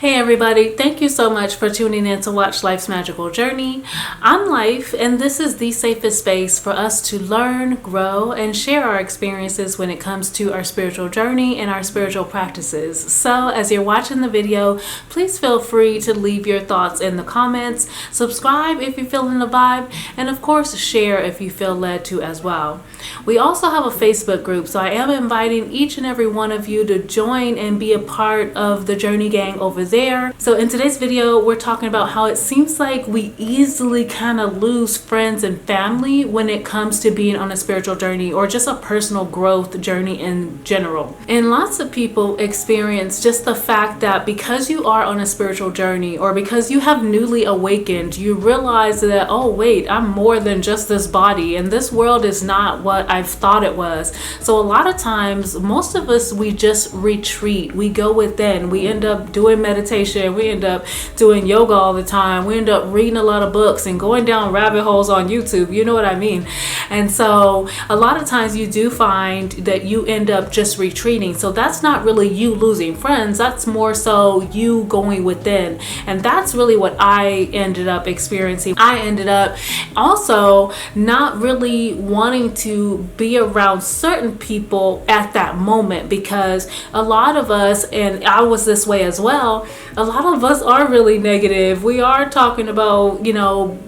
Hey everybody, thank you so much for tuning in to watch Life's Magical Journey. I'm Life, and this is the safest space for us to learn, grow, and share our experiences when it comes to our spiritual journey and our spiritual practices. So as you're watching the video, please feel free to leave your thoughts in the comments, subscribe if you're feeling the vibe, and of course share if you feel led to as well. We also have a Facebook group, so I am inviting each and every one of you to join and be a part of the Journey Gang over there. So in today's video, we're talking about how it seems like we easily kind of lose friends and family when it comes to being on a spiritual journey or just a personal growth journey in general. And lots of people experience just the fact that because you are on a spiritual journey or because you have newly awakened, you realize that, oh wait, I'm more than just this body, and this world is not what I've thought it was. So a lot of times, most of us, we just retreat. We go within. We end up doing meditation. We end up doing yoga all the time. We end up reading a lot of books and going down rabbit holes on YouTube. You know what I mean? And so a lot of times you do find that you end up just retreating. So that's not really you losing friends. That's more so you going within. And that's really what I ended up experiencing. I ended up also not really wanting to be around certain people at that moment, because a lot of us, and I was this way as well, a lot of us are really negative. We are talking about,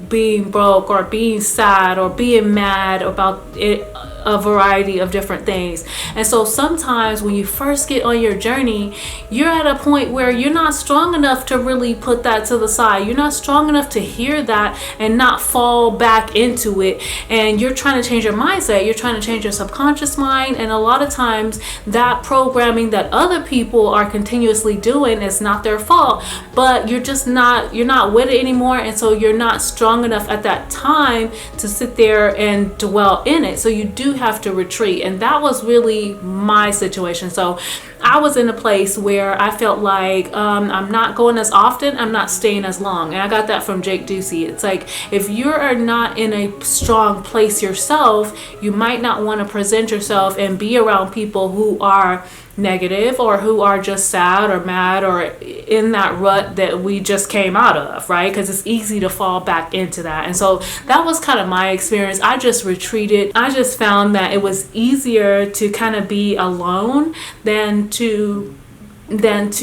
being broke or being sad or being mad about it, a variety of different things. And so sometimes when you first get on your journey, you're at a point where you're not strong enough to really put that to the side. You're not strong enough to hear that and not fall back into it. And you're trying to change your mindset. You're trying to change your subconscious mind. And a lot of times that programming that other people are continuously doing is not their fault, but you're not with it anymore. And so you're not strong enough at that time to sit there and dwell in it. So you do have to retreat. And that was really my situation. So I was in a place where I felt like I'm not going as often, I'm not staying as long. And I got that from Jake Ducey. It's like, if you are not in a strong place yourself, you might not want to present yourself and be around people who are negative or who are just sad or mad or in that rut that we just came out of, right? Because it's easy to fall back into that. And so that was kind of my experience. I just retreated. I just found that it was easier to kind of be alone than to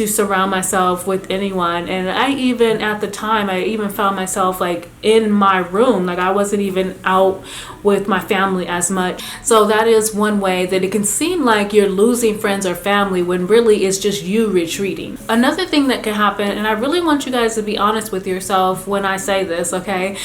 surround myself with anyone. And I even found myself like in my room, like I wasn't even out with my family as much. So that is one way that it can seem like you're losing friends or family when really it's just you retreating. Another thing that can happen, and I really want you guys to be honest with yourself when I say this, okay?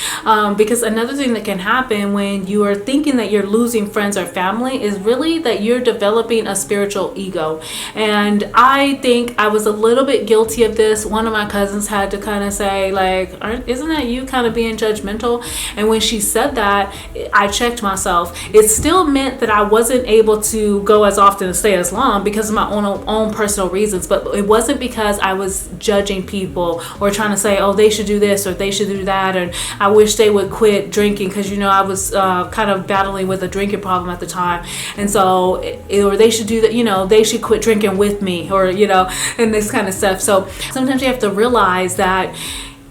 Because another thing that can happen when you are thinking that you're losing friends or family is really that you're developing a spiritual ego. And I think I was a little bit guilty of this. One of my cousins had to kind of say, like, isn't that you kind of being judgmental? And when she said that, I checked myself. It still meant that I wasn't able to go as often and stay as long because of my own personal reasons, but it wasn't because I was judging people or trying to say, oh, they should do this or they should do that, and I wish they would quit drinking, because I was kind of battling with a drinking problem at the time. And so or they should do that, they should quit drinking with me, or and this kind of stuff. So sometimes you have to realize that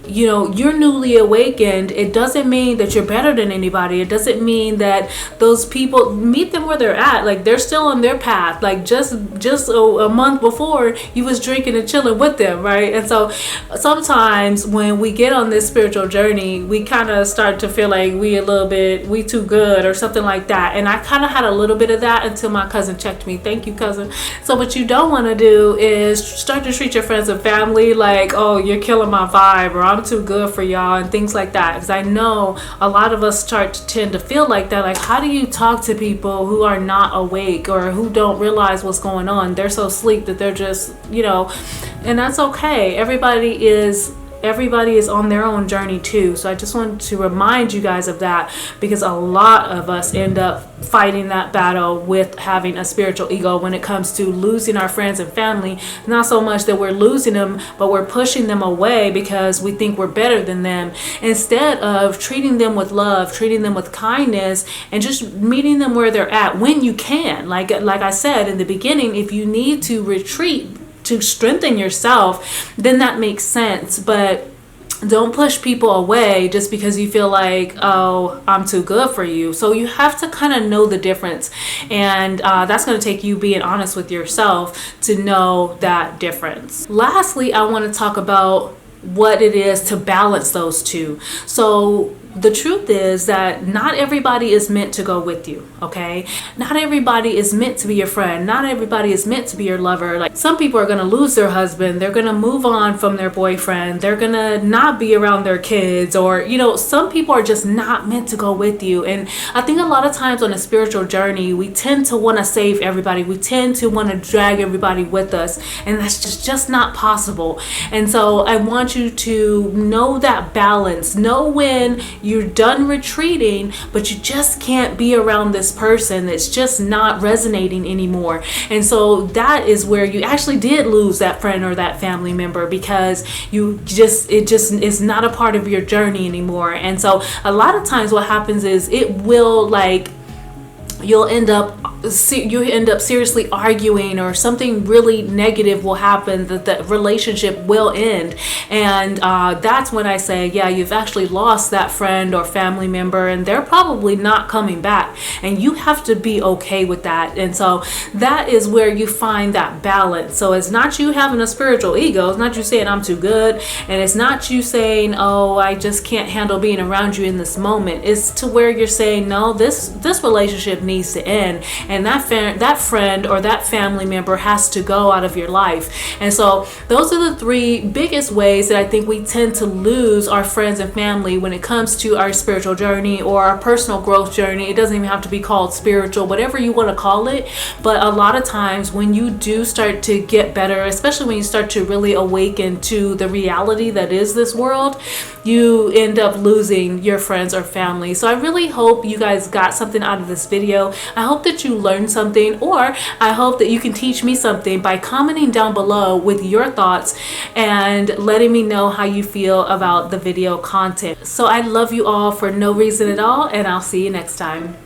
you're newly awakened. It doesn't mean that you're better than anybody. It doesn't mean that those people, meet them where they're at. Like, they're still on their path. Like, just a month before, you was drinking and chilling with them, right? And so sometimes when we get on this spiritual journey, we kind of start to feel like we too good or something like that. And I kind of had a little bit of that until my cousin checked me. Thank you, cousin. So what you don't want to do is start to treat your friends and family like, oh, you're killing my vibe, or I'm too good for y'all, and things like that. Because I know a lot of us tend to feel like that. Like, how do you talk to people who are not awake or who don't realize what's going on? They're so asleep that they're just, and that's okay. Everybody is on their own journey too. So I just wanted to remind you guys of that, because a lot of us end up fighting that battle with having a spiritual ego when it comes to losing our friends and family. Not so much that we're losing them, but we're pushing them away because we think we're better than them, instead of treating them with love, treating them with kindness, and just meeting them where they're at when you can. Like I said in the beginning, if you need to retreat to strengthen yourself, then that makes sense. But don't push people away just because you feel like, oh, I'm too good for you. So you have to kind of know the difference. And that's going to take you being honest with yourself to know that difference. Lastly, I want to talk about what it is to balance those two. So the truth is that not everybody is meant to go with you, okay? Not everybody is meant to be your friend. Not everybody is meant to be your lover. Like, some people are going to lose their husband. They're going to move on from their boyfriend. They're going to not be around their kids, or, you know, some people are just not meant to go with you. And I think a lot of times on a spiritual journey, we tend to want to save everybody. We tend to want to drag everybody with us, and that's just not possible. And so I want you to know that balance. Know when you're done retreating, but you just can't be around this person that's just not resonating anymore. And so that is where you actually did lose that friend or that family member, because it just is not a part of your journey anymore. And so a lot of times what happens is it will, like, you'll end up seriously arguing, or something really negative will happen, that the relationship will end. And that's when I say, yeah, you've actually lost that friend or family member, and they're probably not coming back, and you have to be okay with that. And so that is where you find that balance. So it's not you having a spiritual ego. It's not you saying I'm too good, and it's not you saying, oh, I just can't handle being around you in this moment. It's to where you're saying, no, this relationship needs to end, and that friend or that family member has to go out of your life. And so those are the three biggest ways that I think we tend to lose our friends and family when it comes to our spiritual journey or our personal growth journey. It doesn't even have to be called spiritual, whatever you want to call it. But a lot of times when you do start to get better, especially when you start to really awaken to the reality that is this world, you end up losing your friends or family. So I really hope you guys got something out of this video. I hope that you learned something, or I hope that you can teach me something by commenting down below with your thoughts and letting me know how you feel about the video content. So I love you all for no reason at all, and I'll see you next time.